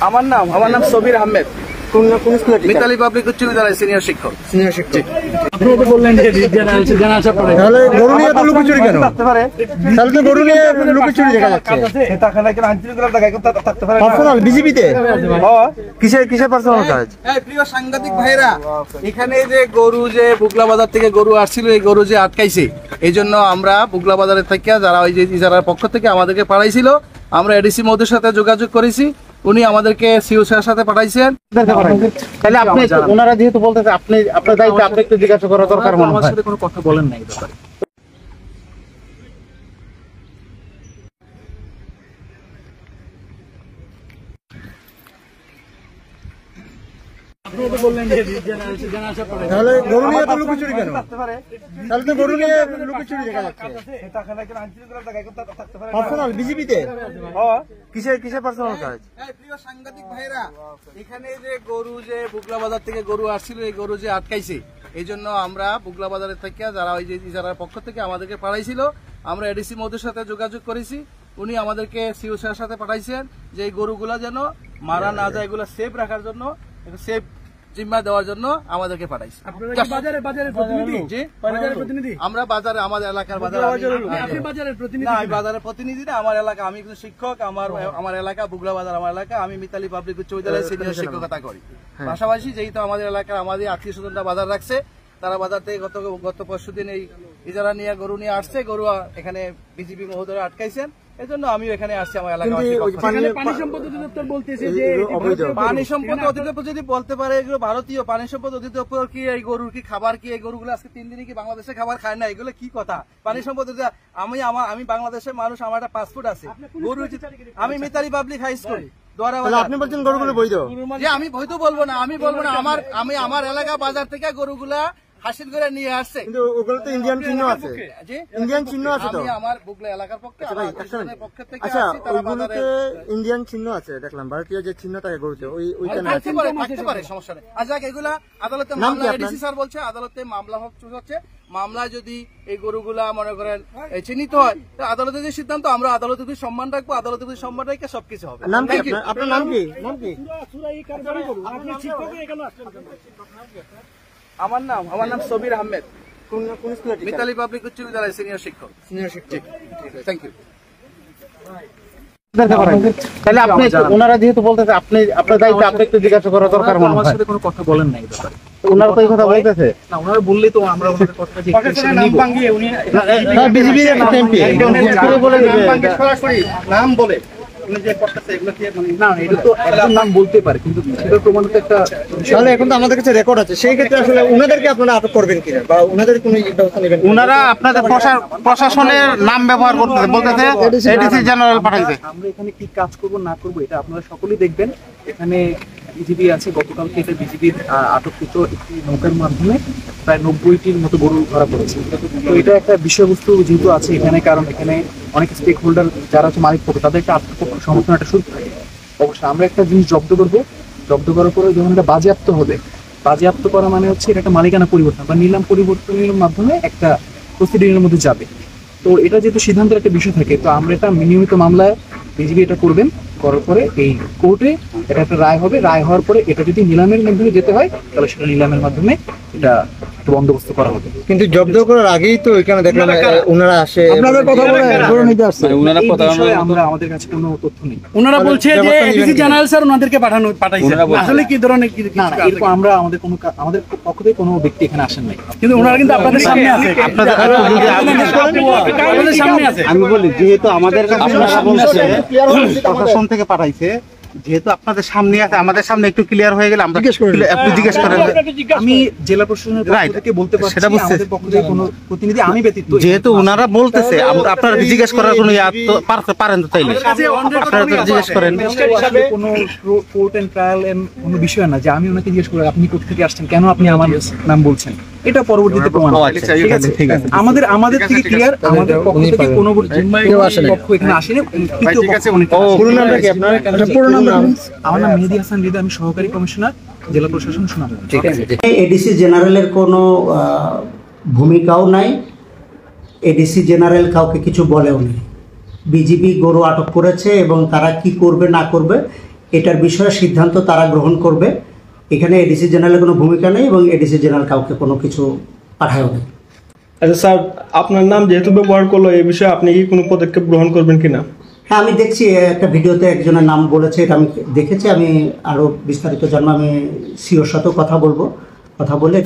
আমার নাম সবির আহমেদ, মিতালি পাবলিক উচ্চ বিদ্যালয় সিনিয়র শিক্ষক। আপনি তো বললেন যে জানা আসা পড়ে, তাহলে গরু নিয়ে তো লুকোচুরি কেন? তাহলে তো গরু নিয়ে লুকোচুরি দেখা যাচ্ছে। পার্সোনাল বিজেপিতে কিসের পার্সোনাল কাজ? প্রিয় সাংবাদিক ভাইরা, এখানে যে গরু যে বুগলা বাজার থেকে গরু আসছিল, এই গরু যে আটকাইছে, এই জন্য আমরা বুগলা বাজারের থেকে যারা ওই যে ইজারার পক্ষ থেকে আমাদেরকে পাঠাইছিল, আমরা এডিসি মহোদয়ের সাথে যোগাযোগ করেছি, উনি আমাদেরকে সিও স্যারের সাথে পাঠাইছেন। তাহলে আপনি ওনারা যেহেতু বলতেছে আপনি আপনার দায়িত্ব, আপনি একটু জিজ্ঞাসা করা দরকার। আমার সাথে কোনো কথা বলেন নাই ব্যাপারে। তাহলে গরু নিয়ে তো লুকোচুরি কেন? তাহলে তো গরু নিয়ে লুকোচুরি দেখা যাচ্ছে। পার্সোনাল বিজেপিতে কিসের পার্সোনাল কাজ? প্রিয় সাংবাদিক ভাইরা, এখানে যে গরু যে বুগলা বাজার থেকে গরু আসছিল, এই গরু যে আটকাইছে, এই জন্য আমরা বুগলা বাজারের থেকে যারা ওই যে ইজারার পক্ষ থেকে আমাদেরকে পাঠাইছিল, আমরা এডিসি মহোদয়ের সাথে যোগাযোগ করেছি, উনি আমাদেরকে সিও স্যারের সাথে পাঠাইছেন যে এই গরুগুলা যেন মারা না যায়, এগুলো সেফ রাখার জন্য, সেফ জিম্মা দেওয়ার জন্য আমাদেরকে পাঠাইছে। আমরা বাজারে, আমাদের এলাকার বাজারের প্রতিনিধি না, আমার এলাকা, আমি কিন্তু শিক্ষক, আমার এলাকা বুগলা বাজার আমার এলাকা, আমি মিতালি পাবলিক উচ্চ বিদ্যালয়ে সিনিয়র শিক্ষকতা করি। পাশাপাশি যেহেতু আমাদের এলাকার আমাদের আত্মীয় স্বজনরা বাজার রাখছে, তারা বাজার থেকে গত পরশুদিন এই ইজারা নিয়ে গরু নিয়ে আসছে, গরু এখানে বিজেপি মহোদয় আটকাইছেন, এই জন্য আমিও এখানে আসছি। আমার এলাকা পানি সম্পদ অধিদপ্তর বলতেছে যে পানি সম্পদ অধিদপ্তর যদি বলতে পারে এগুলো ভারতীয় পানি সম্পদ অধিদপ্তর কি এই গরুর কি খাবার কি, এই গরুগুলো আজকে 3 দিনই কি বাংলাদেশে খাবার খায় না, এগুলো কি কথা? পানি সম্পদ আমি বাংলাদেশের মানুষ, আমার একটা পাসপোর্ট আছে, গরু আমি মিতালি পাবলিক হাই স্কুল। আপনি বলছেন গরুগুলো বৈধ? আমি বৈধ বলবো না, আমি আমার এলাকা বাজার থেকে গরুগুলা হাসিল করে নিয়ে আসছে, কিন্তু ওগুলো তো ইন্ডিয়ান চিহ্ন আছে, ইন্ডিয়ান চিহ্ন আছে তো। আমি আমার বুগলা এলাকার পক্ষে আচ্ছা, ওইগুলোতে ইন্ডিয়ান চিহ্ন আছে দেখলাম, ভারতীয় যে চিহ্ন থাকে গরুতে, ওইখানে থাকতে পারে, সমস্যা নেই। আচ্ছা, এগুলা আদালতে মামলা, এডিসি স্যার বলছে আদালতে মামলা হচ্ছে, মামলায় যদি এই গরুগুলা মনে করেন চিহ্নিত হয়, আদালতের যে সিদ্ধান্ত, আমরা আদালতের প্রতি সম্মান রাখবো, আদালতের প্রতি সম্মান রেখে সবকিছু হবে। আপনার নাম কি? আমার নাম সবির আহমেদ, মিতালি পাবলিক উচ্চ বিদ্যালয় সিনিয়র শিক্ষক। Thank you. তাহলে আপনি ওনারা যেহেতু বলতেছে আপনি আপনার দায়িত্ব, আপনি একটু জিজ্ঞাসা করা দরকার। আমার সাথে কোনো কথা বলেন নাই ব্যাপারে। ওনারা তো এই কথা বলতেছে না, ওনারা বললেই তো আমরা ওনাদের কথাটা বিজেপি এমপি বলে নাম বলে নাম বলতে পারে, কিন্তু সেটা প্রমাণ তো একটা। তাহলে এখন তো আমাদের কাছে রেকর্ড আছে, সেই ক্ষেত্রে আসলে ওনাদেরকে আপনারা আটক করবেন কিনা, বা ওনাদের কোনো ব্যবস্থা নেবেন? ওনারা আপনাদের প্রশাসনের নাম ব্যবহার করতেছে, বলতেছে এডিসি জেনারেল পাঠাইছে। আমরা এখানে কি কাজ করব না করব এটা আপনারা সকলেই দেখবেন। এখানে বিজিবি আছে, গতকালকে এটা বিজিবির আটককৃত একটি নৌকার মাধ্যমে প্রায় 90টির মতো গরু ধরা পড়েছে। তো এটা একটা বিষয়বস্তু যেহেতু আছে এখানে, কারণ এখানে অনেক স্টেক হোল্ডার যারা আছে মালিক পক্ষ, তাদের একটা আত্মপক্ষ সমর্থন একটা শুরু থাকে। অবশ্যই আমরা একটা জিনিস জব্দ করবো, জব্দ করার পরে যখন এটা বাজেয়াপ্ত হবে, বাজেয়াপ্ত করা মানে হচ্ছে এটা একটা মালিকানা পরিবর্তন বা নিলাম পরিবর্তনের মাধ্যমে একটা প্রসিডিংয়ের মধ্যে যাবে। তো এটা যেহেতু সিদ্ধান্তের একটা বিষয় থাকে, তো আমরা এটা নিয়মিত মামলায় বিজিবি এটা করবেন, করার পরে এই কোর্টে এটা একটা রায় হবে, রায় হওয়ার পরে এটা যদি নিলামের মাধ্যমে যেতে হয় তাহলে সেটা নিলামের মাধ্যমে এটা বন্দোবস্ত করা হবে। কিন্তু জব্দ করার আগেই তো এখানে দেখলাম ওনারা আসে, আপনাদের কথা বলে গরু নিতে আসছে, ওনারা কথা আমরা আমাদের কাছে কোনো তথ্য নেই। ওনারা বলছে যে এডিসি জেনারেল স্যার ওনাদেরকে পাঠাইছে, আসলে কি ধরনের কি না, এরকম আমরা আমাদের পক্ষ থেকে কোনো ব্যক্তি এখানে আসেন নাই, কিন্তু ওনারা কিন্তু আপনাদের সামনে আছে, আপনাদের সামনে আছে। আমি বলি যেহেতু আমাদের কাছে প্রশাসন থেকে পাঠাইছে, যেহেতু আপনাদের সামনে আছে, আমাদের সামনে একটু ক্লিয়ার হয়ে গেলে আমরা জিজ্ঞেস করেন। আমি জেলা প্রশাসনের পক্ষ থেকে বলতে পারছি, সেটা আমাদের পক্ষ থেকে কোনো প্রতিনিধি আমি ব্যতীত, যেহেতু ওনারা বলতেছে আপনারা জিজ্ঞেস করার কোনো পারেন তো, তাইলে আপনারা জিজ্ঞেস করেন। কোনো কোর্ট এন্ড ট্রায়াল কোনো বিষয় না যে আমি ওনাকে জিজ্ঞেস করি আপনি কোথা থেকে আসছেন, কেন আপনি আমার নাম বলছেন, এটা পরবর্তীতে প্রমাণ হবে। ঠিক আছে, আমাদের থেকে ক্লিয়ার, আমাদের পক্ষ থেকে কোনো পক্ষ এখানে আসেনি। আমার নাম মেহেদী হাসান হৃদয়, আমি সহকারী কমিশনার জেলা প্রশাসন সুনামগঞ্জ। এডিসি জেনারেলের কোনো ভূমিকাও নাই, এডিসি জেনারেল কাউকে কিছু বলেও নেই। বিজিবি গরু আটক করেছে এবং তারা কি করবে না করবে এটার বিষয়ে সিদ্ধান্ত তারা গ্রহণ করবে। এখানে এডিসি জেনারেলের কোনো ভূমিকা নেই এবং এডিসি জেনারেল কাউকে কোনো কিছু পাঠায়ও নেই। আচ্ছা স্যার, আপনার নাম যেহেতু ব্যবহার করলো, এই বিষয়ে আপনি কি কোনো পদক্ষেপ গ্রহণ করবেন কিনা? হ্যাঁ, আমি দেখছি একটা ভিডিওতে একজনের নাম বলেছে, এটা আমি দেখেছি। আমি আরও বিস্তারিত জানবো, আমি সিওর সাথেও কথা বলে